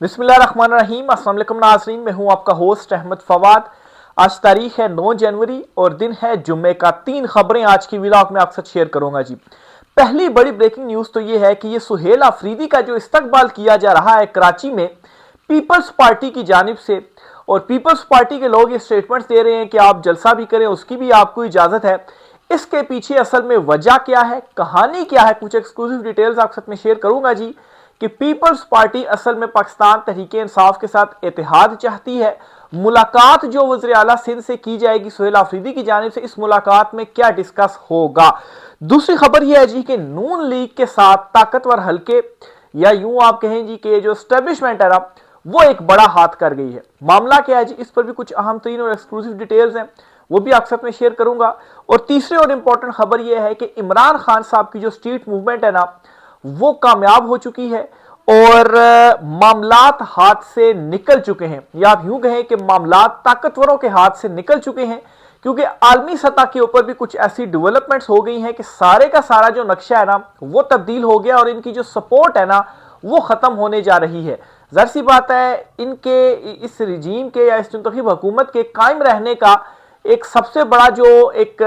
बिस्मिल्लाहिर्रहमानिर्रहीम। अस्सलाम वालेकुम नाज़रीन, मैं हूं आपका होस्ट अहमद फवाद। आज तारीख है 9 जनवरी और दिन है जुम्मे का। 3 खबरें आज की व्लॉग में आपसे शेयर करूंगा जी। पहली बड़ी ब्रेकिंग न्यूज तो ये है कि ये सुहेल अफरीदी का जो इस्तकबाल किया जा रहा है कराची में पीपल्स पार्टी की जानिब से, और पीपल्स पार्टी के लोग ये स्टेटमेंट्स दे रहे हैं कि आप जलसा भी करें, उसकी भी आपको इजाजत है। इसके पीछे असल में वजह क्या है, कहानी क्या है, कुछ एक्सक्लूसिव डिटेल्स आपके साथ में शेयर करूंगा जी। कि पीपल्स पार्टी असल में पाकिस्तान तहरीक इंसाफ के साथ इत्तेहाद चाहती है। मुलाकात जो वज़ीर आला सिंध से की जाएगी सुहेल अफरीदी की जानिब से, इस मुलाकात में क्या डिस्कस होगा। दूसरी खबर यह है जी कि नून लीग के साथ ताकतवर हल्के, या यूं आप कहें जी कि जो एस्टेब्लिशमेंट है ना, वो एक बड़ा हाथ कर गई है। मामला क्या है जी, इस पर भी कुछ अहम तरीन और एक्सक्लूसिव डिटेल्स हैं, वो भी आपके साथ में शेयर करूंगा। और तीसरी और इंपॉर्टेंट खबर यह है कि इमरान खान साहब की जो स्ट्रीट मूवमेंट है ना, वो कामयाब हो चुकी है और मामलात हाथ से निकल चुके हैं, या आप यूं कहें कि मामलात ताकतवरों के हाथ से निकल चुके हैं। क्योंकि आलमी सतह के ऊपर भी कुछ ऐसी डेवलपमेंट्स हो गई हैं कि सारे का सारा जो नक्शा है ना, वो तब्दील हो गया और इनकी जो सपोर्ट है ना, वो खत्म होने जा रही है। जाहिर सी बात है, इनके इस रिजीम के या इस मुंतखब हुकूमत के कायम रहने का एक सबसे बड़ा जो एक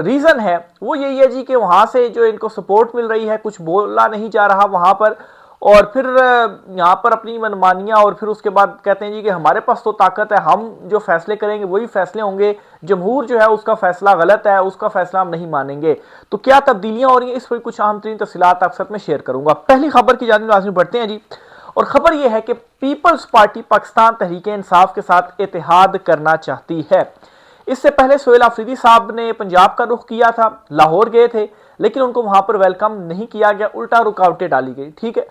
रीजन है वो यही है जी कि वहां से जो इनको सपोर्ट मिल रही है, कुछ बोला नहीं जा रहा वहां पर, और फिर यहाँ पर अपनी मनमानियां, और फिर उसके बाद कहते हैं जी कि हमारे पास तो ताकत है, हम जो फैसले करेंगे वही फैसले होंगे, जमहूर जो है उसका फैसला गलत है, उसका फैसला हम नहीं मानेंगे। तो क्या तब्दीलियां हो रही हैं, इस पर कुछ अहम तरीन तफसीलात आपके साथ में शेयर करूंगा। पहली खबर की जानिब लाज़िम बढ़ते हैं जी, और खबर यह है कि पीपल्स पार्टी पाकिस्तान तहरीक इंसाफ के साथ इत्तेहाद करना चाहती है। इससे पहले सुहेल अफरीदी साहब ने पंजाब का रुख किया था, लाहौर गए थे, लेकिन उनको वहां पर वेलकम नहीं किया गया, उल्टा रुकावटें डाली गई। ठीक है,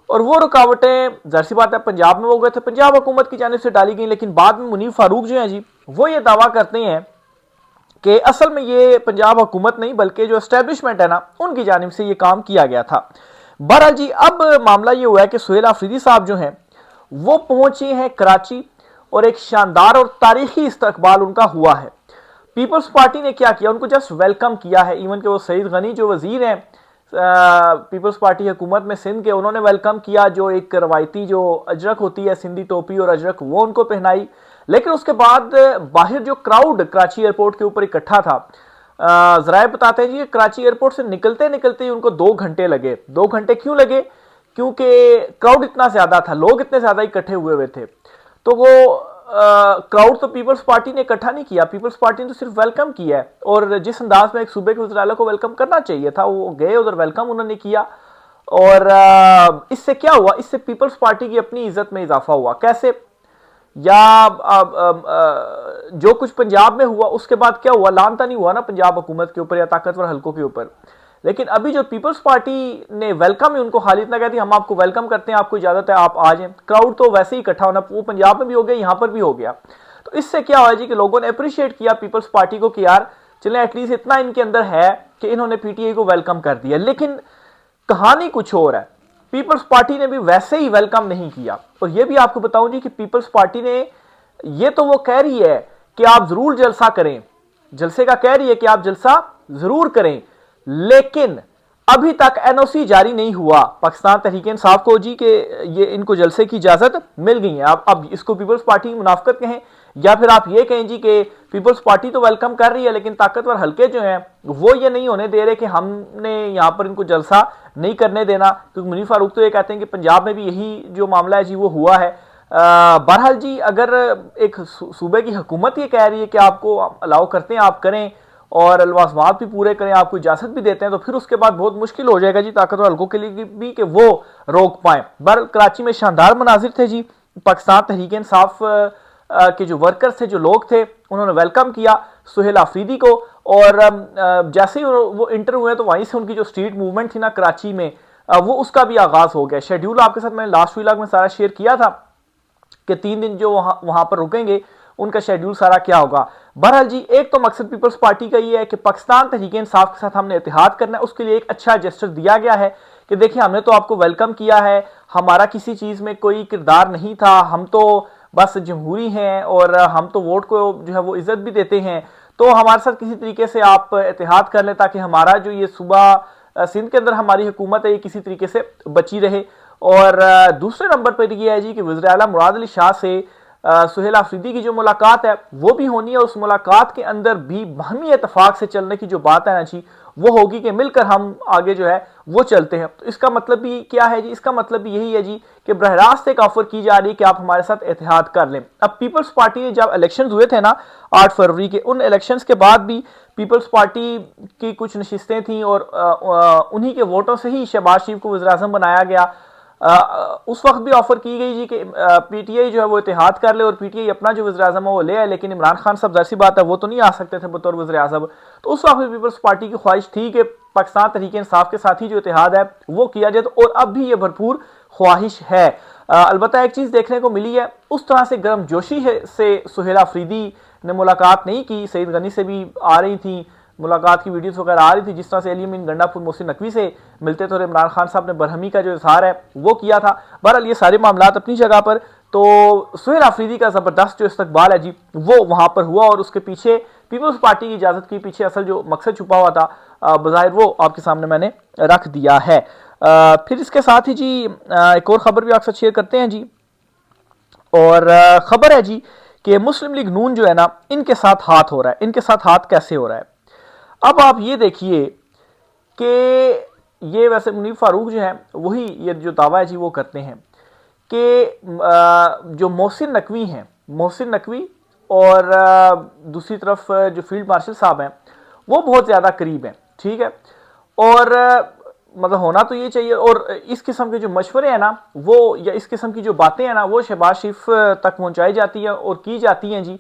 और वो रुकावटें जाहिर सी बात है पंजाब में वो गए थे, पंजाब हुकूमत की जानिब से डाली गई, लेकिन बाद में मुनीर फारूक जो है जी, वो ये दावा करते हैं कि असल में ये पंजाब हुकूमत नहीं बल्कि जो एस्टेब्लिशमेंट है ना, उनकी जानिब से ये काम किया गया था। बहरहाल जी, अब मामला ये हुआ है कि सुहेल अफरीदी साहब जो हैं वो पहुंचे हैं कराची, और एक शानदार और तारीखी इस्तकबाल उनका हुआ है। पीपल्स पार्टी ने क्या किया, उनको जस्ट वेलकम किया है। इवन के वो सईद गनी जो वजीर हैं पीपल्स पार्टी हुकूमत में सिंध के, उन्होंने वेलकम किया। जो एक रवायती जो अजरक होती है, सिंधी टोपी और अजरक, वो उनको पहनाई। लेकिन उसके बाद बाहर जो क्राउड कराची एयरपोर्ट के ऊपर इकट्ठा था, जराए बताते हैं जी कराची एयरपोर्ट से निकलते निकलते ही उनको 2 घंटे लगे। 2 घंटे क्यों लगे? क्योंकि क्राउड इतना ज्यादा था, लोग इतने ज्यादा इकट्ठे हुए हुए थे। तो वो क्राउड तो पीपल्स पार्टी ने इकट्ठा नहीं किया, पीपल्स पार्टी ने तो सिर्फ वेलकम किया है। और जिस अंदाज में एक सूबे के वज़ीर आला को वेलकम करना चाहिए था, वो गए उधर, वेलकम उन्होंने किया। और इससे क्या हुआ, इससे पीपल्स पार्टी की अपनी इज्जत में इजाफा हुआ। कैसे? या जो कुछ पंजाब में हुआ उसके बाद क्या हुआ, लानता नहीं हुआ ना पंजाब हुकूमत के ऊपर या ताकतवर हल्कों के ऊपर। लेकिन अभी जो पीपल्स पार्टी ने वेलकम है उनको, खाली इतना कहती हम आपको वेलकम करते हैं, आपको इजाजत है, आप आ जाएं। क्राउड तो वैसे ही इकट्ठा होना, वो पंजाब में भी हो गया, यहां पर भी हो गया। तो इससे क्या हुआ जी कि लोगों ने अप्रिशिएट किया पीपल्स पार्टी को कि यार चलें, एटलीस्ट इतना इनके अंदर है कि इन्होंने पीटीआई को वेलकम कर दिया। लेकिन कहानी कुछ और है, पीपल्स पार्टी ने भी वैसे ही वेलकम नहीं किया। और यह भी आपको बताऊं जी कि पीपल्स पार्टी ने, ये तो वो कह रही है कि आप जरूर जलसा करें, जलसे का कह रही है कि आप जलसा जरूर करें, लेकिन अभी तक एनओसी जारी नहीं हुआ पाकिस्तान तहरीक इंसाफ को जी कि ये इनको जलसे की इजाजत मिल गई है। आप अब इसको पीपल्स पार्टी की मुनाफकत कहें, या फिर आप ये कहें जी कि पीपल्स पार्टी तो वेलकम कर रही है, लेकिन ताकतवर हल्के जो हैं वो ये नहीं होने दे रहे कि हमने यहाँ पर इनको जलसा नहीं करने देना। क्योंकि मुनीर फारूक तो ये कहते हैं कि पंजाब में भी यही जो मामला है जी वो हुआ है। बहरहाल जी, अगर एक सूबे की हुकूमत ये कह रही है कि आपको अलाउ करते हैं, आप करें, और लवाजमात भी पूरे करें, आपको इजाजत भी देते हैं, तो फिर उसके बाद बहुत मुश्किल हो जाएगा जी ताकतवर हल्कों के लिए भी कि वो रोक पाए। बहरहाल कराची में शानदार मनाजिर थे जी, पाकिस्तान तहरीक इंसाफ के जो वर्कर्स थे, जो लोग थे, उन्होंने वेलकम किया सुहेल अफरीदी को। और जैसे ही वो इंटर हुए तो वहीं से उनकी जो स्ट्रीट मूवमेंट थी ना कराची में, वो उसका भी आगाज हो गया। शेड्यूल आपके साथ मैंने लास्ट व्लॉग में सारा शेयर किया था कि 3 दिन जो वहां पर रुकेंगे, उनका शेड्यूल सारा क्या होगा। बहरहाल जी, एक तो मकसद पीपल्स पार्टी का ये है कि पाकिस्तान तहरीक इंसाफ के साथ हमने इत्तेहाद करना है, उसके लिए एक अच्छा जेस्चर दिया गया है कि देखिए हमने तो आपको वेलकम किया है, हमारा किसी चीज में कोई किरदार नहीं था, हम तो बस जमहूरी हैं और हम तो वोट को जो है वो इज्जत भी देते हैं, तो हमारे साथ किसी तरीके से आप इत्तेहाद कर लें ताकि हमारा जो ये सूबा सिंध के अंदर हमारी हुकूमत है ये किसी तरीके से बची रहे। और दूसरे नंबर पर यह है जी कि वज़ीर आला मुराद अली शाह से सुहेल आफरीदी की जो मुलाकात है वो भी होनी है। उस मुलाकात के अंदर भी बाहमी इत्तेफाक से चलने की जो बात है ना जी, वो होगी कि मिलकर हम आगे जो है वो चलते हैं। तो इसका मतलब भी क्या है जी, इसका मतलब भी यही है जी कि बरह रास्त एक ऑफर की जा रही है कि आप हमारे साथ इत्तेहाद कर लें। अब पीपल्स पार्टी ने जब इलेक्शन हुए थे ना 8 फरवरी के, उन इलेक्शंस के बाद भी पीपल्स पार्टी की कुछ नशिस्तें थी और उन्हीं के वोटों से ही शहबाज शरीफ को वज़ीर आज़म बनाया गया। उस वक्त भी ऑफर की गई जी कि पीटीआई जो है वो इत्तेहाद कर ले और पीटीआई अपना जो वज़ीर आज़म है वो ले आए, लेकिन इमरान खान साहब जाहिर सी बात है वो तो नहीं आ सकते थे बतौर वज़ीर आज़म। तो उस वक्त भी पीपल्स पार्टी की ख्वाहिश थी कि पाकिस्तान तहरीक इंसाफ के साथ ही जो इत्तेहाद है वो किया जाए, और अब भी ये भरपूर ख्वाहिश है। अलबत्ता एक चीज़ देखने को मिली है, उस तरह से गर्मजोशी से सुहेल आफरीदी ने मुलाकात नहीं की। सईद गनी से भी आ रही थी मुलाकात की वीडियोस वगैरह आ रही थी, जिस तरह से अली अमीन गंडापुर मोहसिन नकवी से मिलते थे और इमरान खान साहब ने बरहमी का जो इजहार है वो किया था। बहरहाल ये सारे मामला अपनी जगह पर, तो सुहेल आफरीदी का ज़बरदस्त जो इस्तकबाल है जी वो वहाँ पर हुआ, और उसके पीछे पीपल्स पार्टी की इजाज़त के पीछे असल जो मकसद छुपा हुआ था बज़ाहिर वो आपके सामने मैंने रख दिया है। फिर इसके साथ ही जी एक और ख़बर भी आपके साथ शेयर करते हैं जी, और ख़बर है जी कि मुस्लिम लीग नून जो है ना इनके साथ हाथ हो रहा है। इनके साथ हाथ कैसे हो रहा है, अब आप ये देखिए कि ये वैसे मुनीर फारूक जो है वही ये जो दावा है जी वो करते हैं कि जो मोहसिन नकवी हैं, मोहसिन नकवी और दूसरी तरफ जो फील्ड मार्शल साहब हैं वो बहुत ज़्यादा करीब हैं, ठीक है। और मतलब होना तो ये चाहिए, और इस किस्म के जो मशवरे हैं ना वो, या इस किस्म की जो बातें हैं ना वो शहबाज शरीफ तक पहुँचाई जाती हैं और की जाती हैं जी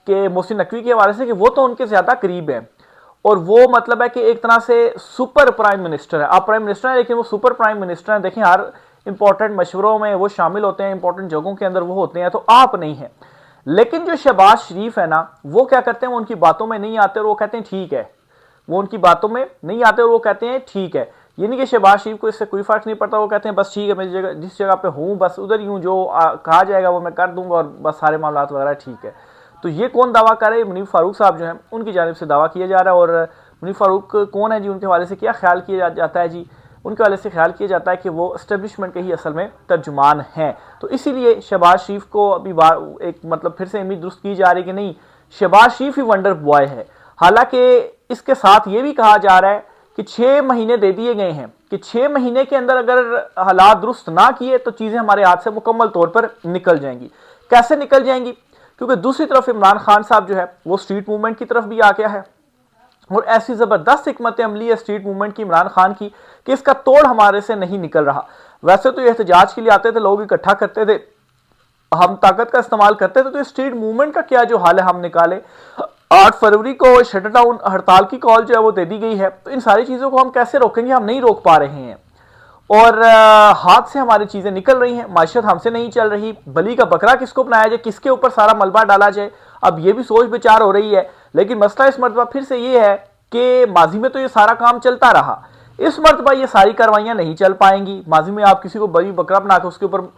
कि मोहसिन नकवी के हवाले से कि वो तो उनके ज़्यादा करीब हैं, और वो मतलब है कि एक तरह से सुपर प्राइम मिनिस्टर है। आप प्राइम मिनिस्टर हैं लेकिन वो सुपर प्राइम मिनिस्टर हैं। देखिए हर इंपॉर्टेंट मशवरों में वो शामिल होते हैं, इंपॉर्टेंट जगहों के अंदर वो होते हैं, तो आप नहीं है। लेकिन जो शहबाज शरीफ है ना वो क्या करते हैं, वो उनकी बातों में नहीं आते और वो कहते हैं ठीक है, वो उनकी बातों में नहीं आते और वो कहते हैं ठीक है। ये नहीं कि शहबाज शरीफ को इससे कोई फर्क नहीं पड़ता, वो कहते हैं बस ठीक है, मैं जिस जगह पे हूँ बस उधर ही हूँ, जो कहा जाएगा वो मैं कर दूंगा और बस सारे मामला वगैरह ठीक है। तो ये कौन दावा कर रहे हैं, मुनीर फारूक साहब जो हैं उनकी जानिब से दावा किया जा रहा है। और मुनीर फारूक कौन है जी, उनके हवाले से क्या ख्याल किया जाता है जी, उनके हवाले से ख्याल किया जाता है कि वो एस्टेब्लिशमेंट के ही असल में तर्जुमान हैं। तो इसीलिए शहबाज शरीफ को अभी एक मतलब फिर से उम्मीद दुरुस्त की जा रही है कि नहीं, शहबाज शरीफ ही वंडर बॉय है। हालांकि इसके साथ ये भी कहा जा रहा है कि 6 महीने दे दिए गए हैं कि 6 महीने के अंदर अगर हालात दुरुस्त ना किए तो चीज़ें हमारे हाथ से मुकम्मल तौर पर निकल जाएंगी। कैसे निकल जाएंगी, क्योंकि दूसरी तरफ इमरान खान साहब जो है वो स्ट्रीट मूवमेंट की तरफ भी आ गया है, और ऐसी ज़बरदस्त हिकमत अमली है स्ट्रीट मूवमेंट की इमरान खान की कि इसका तोड़ हमारे से नहीं निकल रहा। वैसे तो ये एहतजाज के लिए आते थे, लोग इकट्ठा करते थे, हम ताकत का इस्तेमाल करते थे, तो स्ट्रीट मूवमेंट का क्या जो हाल है हम निकाले। 8 फरवरी को शटर डाउन हड़ताल की कॉल जो है वो दे दी गई है, तो इन सारी चीज़ों को हम कैसे रोकेंगे, हम नहीं रोक पा रहे हैं, और हाथ से हमारी चीज़ें निकल रही हैं, माशियत हमसे नहीं चल रही। बली का बकरा किसको बनाया जाए, किसके ऊपर सारा मलबा डाला जाए, अब ये भी सोच विचार हो रही है। लेकिन मसला इस मरतबा फिर से ये है कि माजी में तो ये सारा काम चलता रहा, इस मरतबा ये सारी कार्रवाइयाँ नहीं चल पाएंगी। माजी में आप किसी को बली बकरा बना के उसके ऊपर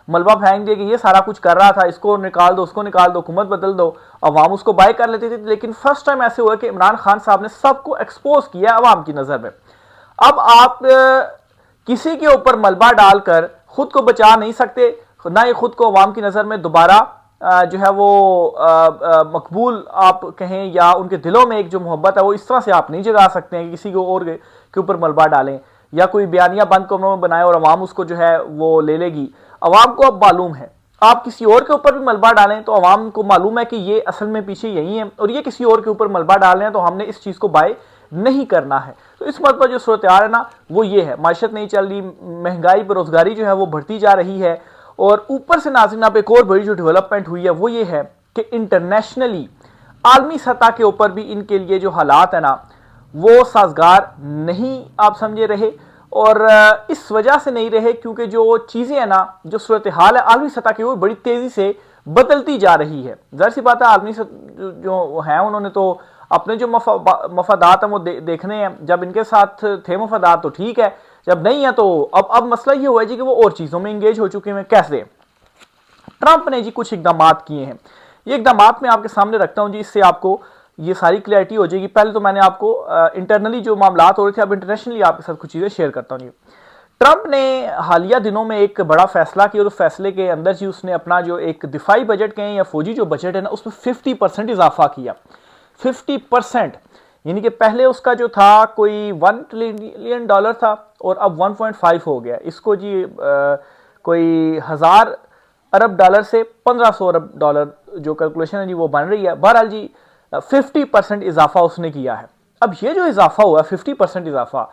मलबा फेंक दिए कि ये सारा कुछ कर रहा था, इसको निकाल दो, उसको निकाल दो, हुकूमत बदल दो, अवाम उसको बाय कर लेती थी। लेकिन फर्स्ट टाइम ऐसे हुआ कि इमरान खान साहब ने सबको एक्सपोज किया अवाम की नज़र में। अब आप किसी के ऊपर मलबा डालकर खुद को बचा नहीं सकते, ना ही खुद को अवाम की नज़र में दोबारा जो है वो मकबूल आप कहें, या उनके दिलों में एक जो मोहब्बत है वो इस तरह से आप नहीं जगा सकते हैं कि किसी को और के ऊपर मलबा डालें या कोई बयानिया बंद कमरों में बनाए और अवाम उसको जो है वो ले लेगी। अवाम को अब मालूम है, आप किसी और के ऊपर भी मलबा डालें तो अवाम को मालूम है कि ये असल में पीछे यही है और ये किसी और के ऊपर मलबा डाल रहे हैं, तो हमने इस चीज़ को बाय नहीं करना है। तो इस बात पर जो सूरत है ना वो ये है, माशत नहीं चल रही, महंगाई बेरोजगारी जो है वो बढ़ती जा रही है, और ऊपर से नाज़रीन आप एक और बड़ी जो डेवलपमेंट हुई है वो ये है कि इंटरनेशनली आलमी सतह के ऊपर भी इनके लिए जो हालात है ना वो साजगार नहीं आप समझे रहे, और इस वजह से नहीं रहे क्योंकि जो चीज़ें हैं ना, जो सूरत हाल है आलमी सतह की वो बड़ी तेज़ी से बदलती जा रही है। ज़ाहिर सी बात है आलमी जो हैं उन्होंने तो अपने जो मफादात हैं वो देखने हैं, जब इनके साथ थे मफादात तो ठीक है, जब नहीं है तो अब मसला ये हुआ है जी कि वो और चीज़ों में इंगेज हो चुके हैं। कैसे? ट्रंप ने जी कुछ इकदाम किए हैं, ये इकदाम मैं आपके सामने रखता हूँ जी, इससे आपको ये सारी क्लैरिटी हो जाएगी। पहले तो मैंने आपको इंटरनली जो मामला हो रहे थे, अब इंटरनेशनली आपके साथ कुछ चीज़ें शेयर करता हूँ। ट्रंप ने हालिया दिनों में एक बड़ा फैसला किया और उस फैसले के अंदर जी उसने अपना जो एक दिफाई बजट कहें या फौजी जो बजट है ना उसमें 50% इजाफा किया। 50%, यानी कि पहले उसका जो था कोई $1 ट्रिलियन था और अब 1.5 हो गया। इसको जी कोई 1000 अरब डॉलर से 1500 अरब डॉलर जो कैलकुलेशन है जी वो बन रही है। बहरहाल जी 50% इजाफा उसने किया है। अब ये जो इजाफा हुआ 50% इजाफा,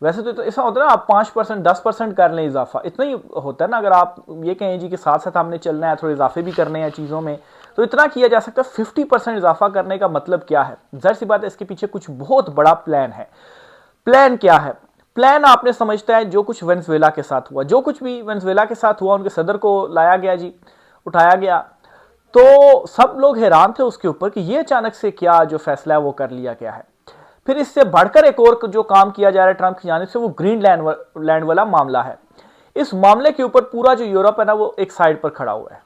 वैसे तो ऐसा होता है ना आप 5% 10% कर लें इजाफा, इतना ही होता है ना। अगर आप ये कहें जी कि साथ साथ हमने चलना है, थोड़े इजाफे भी करने हैं चीज़ों में, तो इतना किया जा सकता है। 50% इजाफा करने का मतलब क्या है? जाहिर सी बात है इसके पीछे कुछ बहुत बड़ा प्लान है। प्लान क्या है? प्लान आपने समझता है जो कुछ वेनेजुएला के साथ हुआ, जो कुछ भी वेनेजुएला के साथ हुआ, उनके सदर को लाया गया जी, उठाया गया, तो सब लोग हैरान थे उसके ऊपर कि ये अचानक से क्या जो फैसला है वो कर लिया गया है। फिर इससे बढ़कर एक और जो काम किया जा रहा है ट्रंप की जानिब से, वो ग्रीन लैंड वाला मामला है। इस मामले के ऊपर पूरा जो यूरोप है ना वो एक साइड पर खड़ा हुआ है।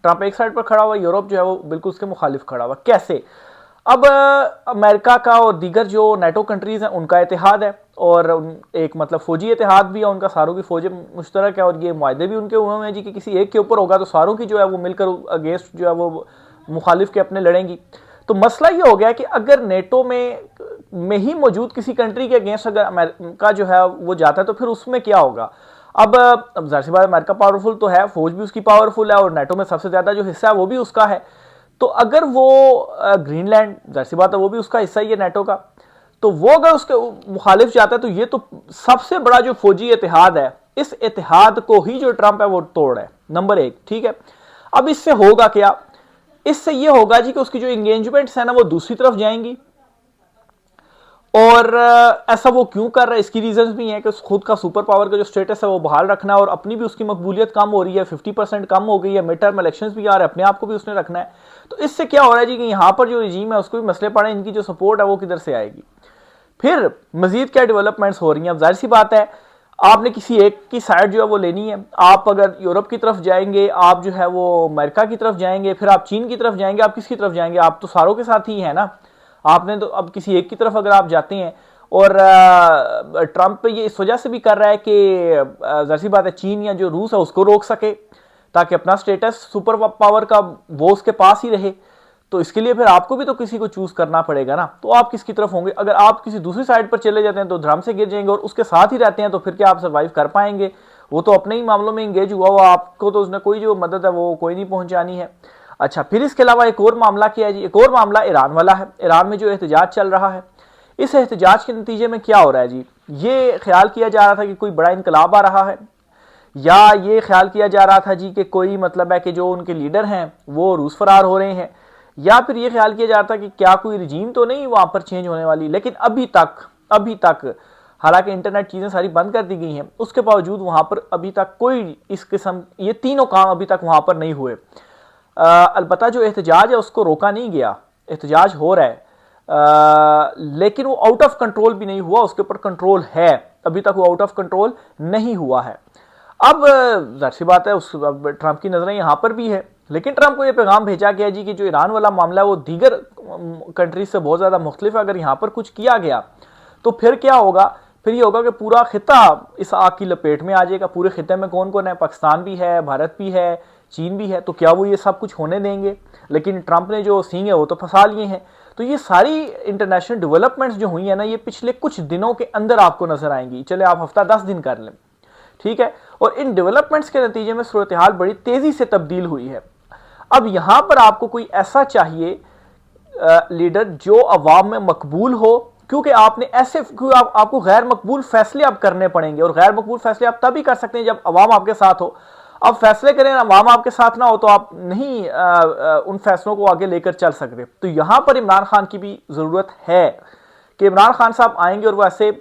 ट्रंप एक साइड पर खड़ा हुआ, यूरोप जो है वो बिल्कुल उसके मुखालिफ खड़ा हुआ। कैसे? अब अमेरिका का और दीगर जो नेटो कंट्रीज हैं उनका इतिहाद है और एक मतलब फौजी इतिहाद भी है उनका, सारों की फौजें मुश्तरक है और ये मुआहदे भी उनके हुए हैं जी कि किसी एक के ऊपर होगा तो सारों की जो है वो मिलकर अगेंस्ट जो है वो मुखालिफ के अपने लड़ेंगी। तो मसला ये हो गया कि अगर नेटो में ही मौजूद किसी कंट्री के अगेंस्ट अगर अमेरिका जो है वो जाता है तो फिर उसमें क्या होगा? अब जाहिर सी बात अमेरिका पावरफुल तो है, फौज भी उसकी पावरफुल है और नेटो में सबसे ज्यादा जो हिस्सा है वो भी उसका है। तो अगर वो ग्रीनलैंड, जाहिर सी बात है वो भी उसका हिस्सा ही है नेटो का, तो वो अगर उसके मुखालिफ जाता है तो ये तो सबसे बड़ा जो फौजी इतिहाद है, इस इतिहाद को ही जो ट्रंप है वो तोड़ है, नंबर 1। ठीक है, अब इससे होगा क्या? इससे ये होगा जी कि उसकी जो एंगेजमेंट्स है ना वो दूसरी तरफ जाएंगी। और ऐसा वो क्यों कर रहा है? इसकी रीजंस भी हैं कि खुद का सुपर पावर का जो स्टेटस है वो बहाल रखना है और अपनी भी उसकी मकबूलियत कम हो रही है, 50% कम हो गई है, मिड टर्म इलेक्शंस भी आ रहे हैं, अपने आप को भी उसने रखना है। तो इससे क्या हो रहा है जी कि यहाँ पर जो रिजीम है उसको भी मसले पड़े, इनकी जो सपोर्ट है वो किधर से आएगी? फिर मजीद क्या डेवलपमेंट्स हो रही हैं? अब जाहिर सी बात है आपने किसी एक की साइड जो है वो लेनी है। आप अगर यूरोप की तरफ जाएंगे, आप जो है वो अमेरिका की तरफ जाएंगे, फिर आप चीन की तरफ जाएंगे, आप किसकी तरफ जाएंगे? आप तो सारों के साथ ही है ना। आपने तो अब किसी एक की तरफ अगर आप जाते हैं, और ट्रंप ये इस वजह से भी कर रहा है कि जाहिर सी बात है चीन या जो रूस है उसको रोक सके ताकि अपना स्टेटस सुपर पावर का वो उसके पास ही रहे। तो इसके लिए फिर आपको भी तो किसी को चूज करना पड़ेगा ना। तो आप किसकी तरफ होंगे? अगर आप किसी दूसरी साइड पर चले जाते हैं तो धर्म से गिर जाएंगे और उसके साथ ही रहते हैं तो फिर क्या आप सर्वाइव कर पाएंगे? वो तो अपने ही मामलों में इंगेज हुआ हुआ, आपको तो उसने कोई जो मदद है वो कोई नहीं पहुंचानी है। अच्छा, फिर इसके अलावा एक और मामला क्या है जी? एक और मामला ईरान वाला है। ईरान में जो एहतजाज चल रहा है, इस एहतजाज के नतीजे में क्या हो रहा है जी? ये ख्याल किया जा रहा था कि कोई बड़ा इनकलाब आ रहा है, या ये ख्याल किया जा रहा था जी कि कोई मतलब है कि जो उनके लीडर हैं वो रूस फरार हो रहे हैं, या फिर ये ख्याल किया जाता कि क्या कोई रिजीम तो नहीं वहां पर चेंज होने वाली। लेकिन अभी तक हालांकि इंटरनेट चीजें सारी बंद कर दी गई हैं, उसके बावजूद वहां पर अभी तक कोई इस किस्म ये तीनों काम अभी तक वहां पर नहीं हुए। अलबत्ता जो एहतजाज है उसको रोका नहीं गया, एहतजाज हो रहा है, लेकिन वो आउट ऑफ कंट्रोल भी नहीं हुआ, उसके ऊपर कंट्रोल है, अभी तक वो आउट ऑफ कंट्रोल नहीं हुआ है। अब जाहिर सी बात है उस ट्रंप की नजरें यहां पर भी है, लेकिन ट्रंप को यह पैगाम भेजा गया जी कि जो ईरान वाला मामला है वो दीगर कंट्रीज से बहुत ज्यादा मुख्तलिफ है। अगर यहां पर कुछ किया गया तो फिर क्या होगा? फिर ये होगा कि पूरा खिता इस आग की लपेट में आ जाएगा। पूरे खिते में कौन कौन है? पाकिस्तान भी है, भारत भी है, चीन भी है। तो क्या वो ये सब कुछ होने देंगे? लेकिन ट्रंप ने जो सींग है वो तो फंसा लिए हैं। तो ये सारी इंटरनेशनल डेवलपमेंट्स जो हुई है ना, ये पिछले कुछ दिनों के अंदर आपको नजर आएंगी। चले आप हफ्ता 10 दिन कर लें, ठीक है। और इन डेवलपमेंट्स के नतीजे में सूरत हाल बड़ी तेजी से तब्दील हुई है। अब यहां पर आपको कोई ऐसा चाहिए लीडर जो अवाम में मकबूल हो, क्योंकि आपने ऐसे आपको गैर मकबूल फैसले अब करने पड़ेंगे, और गैर मकबूल फैसले आप तभी कर सकते हैं जब अवाम आपके साथ हो। अब फैसले करें, अवाम आपके साथ ना हो तो आप नहीं उन फैसलों को आगे लेकर चल सकते। तो यहां पर इमरान खान की भी जरूरत है कि इमरान खान साहब आएंगे और वो ऐसे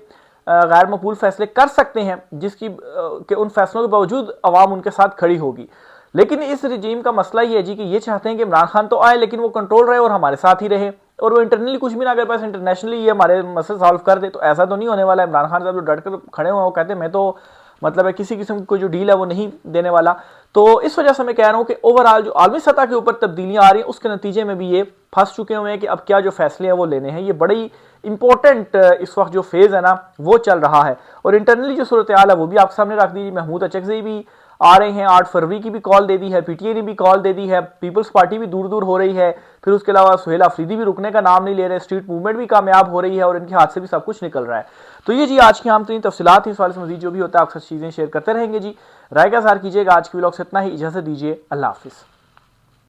गैर मकबूल फैसले कर सकते हैं जिसकी कि उन फैसलों के बावजूद अवाम उनके साथ खड़ी होगी। लेकिन इस रिजीम का मसला ये है जी कि ये चाहते हैं कि इमरान खान तो आए लेकिन वो कंट्रोल रहे और हमारे साथ ही रहे, और वो इंटरनली कुछ भी ना करे, बस इंटरनेशनली ये हमारे मसले सॉल्व कर दे। तो ऐसा तो नहीं होने वाला है। इमरान खान साहब जो डट कर खड़े हुए हैं वो कहते हैं मैं तो मतलब है किसी किस्म की कोई जो डील है वो नहीं देने वाला। तो इस वजह से मैं कह रहा हूं कि ओवरऑल जो आलमी सतह के ऊपर तब्दीलियां आ रही हैं उसके नतीजे में भी ये फंस चुके हुए हैं कि अब क्या जो फैसले हैं वो लेने हैं। ये बड़ी इंपॉर्टेंट इस वक्त जो फेज है ना वो चल रहा है। और इंटरनली जो सूरत हाल है वो भी आपके सामने रख दी। महमूद अचकज़ई भी आ रहे हैं, 8 फरवरी की भी कॉल दे दी है, पीटीआई ने भी कॉल दे दी है, पीपल्स पार्टी भी दूर दूर हो रही है, फिर उसके अलावा सुहेल अफरीदी भी रुकने का नाम नहीं ले रहे, स्ट्रीट मूवमेंट भी कामयाब हो रही है और इनके हाथ से भी सब कुछ निकल रहा है। तो ये जी आज की आम तरीन तफसीलात थी। इस वाले से मजीद जो भी होता है आपके साथ चीज़ें शेयर करते रहेंगे जी। राय का इज़हार कीजिएगा। आज की व्लॉग से इतना ही, इजाज़त दीजिए, अल्लाह हाफिज़।